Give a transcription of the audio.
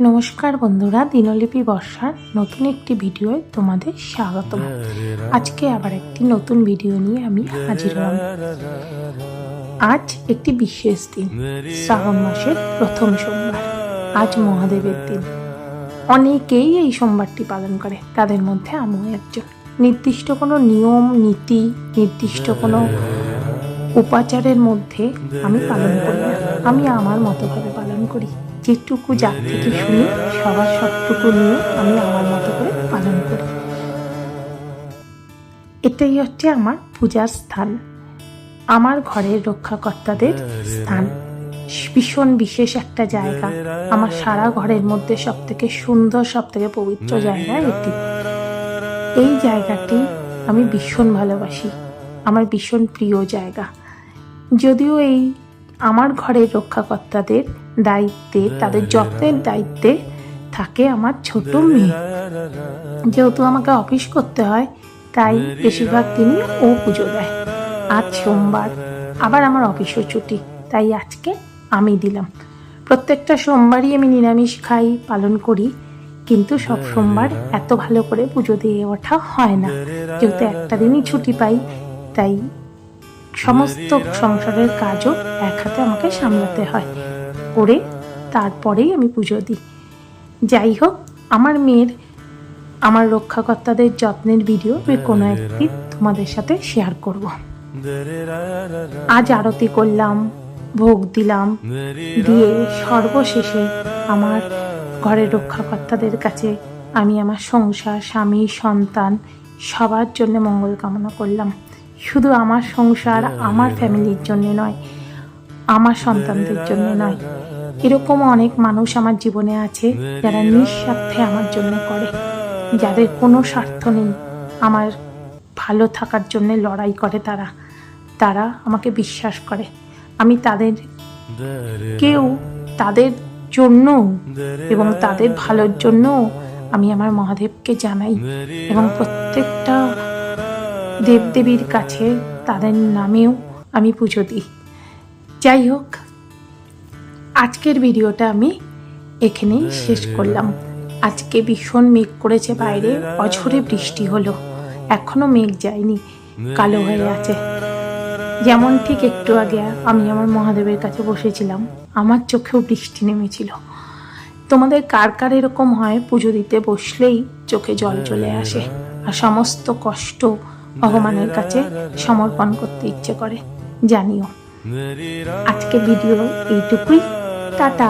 নমস্কার বন্ধুরা, দিনলিপি বর্ষার নতুন একটি ভিডিওয় তোমাদের স্বাগতম। আজকে আবার একটি নতুন ভিডিও নিয়ে আমি হাজির হলাম। আজ একটি বিশেষ দিন, শ্রাবণ মাসের প্রথম সোমবার। আজ মহাদেবের দিন। অনেকেই এই সোমবারটি পালন করে, তাদের মধ্যে আমিও একজন। নির্দিষ্ট কোনো নিয়ম নীতি, নির্দিষ্ট কোনো উপাচারের মধ্যে আমি পালন করি না। আমি আমার মতোভাবে পালন করি। যেটুকু যার থেকে শুনি সবার সবটুকু নিয়ে আমি আমার মতো করে পালন করি। এটাই হচ্ছে আমার পূজার স্থান, আমার ঘরের রক্ষাকর্তাদের স্থান। ভীষণ বিশেষ একটা জায়গা। আমার সারা ঘরের মধ্যে সব থেকে সুন্দর, সব থেকে পবিত্র জায়গা এটি। এই জায়গাটি আমি ভীষণ ভালোবাসি, আমার ভীষণ প্রিয় জায়গা। যদিও এই আমার ঘরের রক্ষাকর্তাদের দায়িত্বে, তাদের যত্নের দায়িত্বে থাকে আমার ছোট মেয়ে। যেহেতু আমাকে অফিস করতে হয়, তাই বেশিরভাগ দিনই ও পুজো দেয়। আজ সোমবার, আবার আমার অফিসও ছুটি, তাই আজকে আমি দিলাম। প্রত্যেকটা সোমবারই আমি নিরামিষ খাই, পালন করি, কিন্তু সব সোমবার এত ভালো করে পুজো দিয়ে ওঠা হয় না। যেহেতু একটা দিনই ছুটি পাই, তাই সমস্ত সংসারের কাজও এক হাতে আমাকে সামলাতে হয়। করে তারপরেই আমি পুজো দিই। যাই হোক, আমার মেয়ের, আমার রক্ষাকর্তাদের যত্নের ভিডিও আমি কোনো একদিন তোমাদের সাথে শেয়ার করব। আজ আরতি করলাম, ভোগ দিলাম, দিয়ে সর্বশেষে আমার ঘরের রক্ষাকর্তাদের কাছে আমি আমার সংসার, স্বামী, সন্তান সবার জন্য মঙ্গল কামনা করলাম। শুধু আমার সংসার, আমার ফ্যামিলির জন্য নয়, আমার সন্তানদের জন্য নয়। এরকম অনেক মানুষ আমার জীবনে আছে যারা নিঃস্বার্থে আমার জন্য করে, যাদের কোনো স্বার্থ নেই, আমার ভালো থাকার জন্য লড়াই করে। তারা আমাকে বিশ্বাস করে। আমি তাদের জন্য এবং তাদের ভালোর জন্য আমি আমার মহাদেবকে জানাই, এবং প্রত্যেকটা দেবদেবীর কাছে তাদের নামেও আমি পুজো দিই। যাই হোক, আজকের ভিডিওটা আমি এখানেই শেষ করলাম। আজকে ভীষণ মেঘ করেছে, বাইরে অঝরে বৃষ্টি হলো। এখনো মেঘ যায়নি, কালো হয়ে আছে। যেমন ঠিক একটু আগে আমি আমার মহাদেবের কাছে বসেছিলাম, আমার চোখেও বৃষ্টি নেমেছিল। তোমাদের কার কার এরকম হয়, পুজো দিতে বসলেই চোখে জল চলে আসে আর সমস্ত কষ্ট ভগবানের কাছে সমর্পণ করতে ইচ্ছে করে? জানিও। আজকে ভিডিও এইটুকুই। টাটা।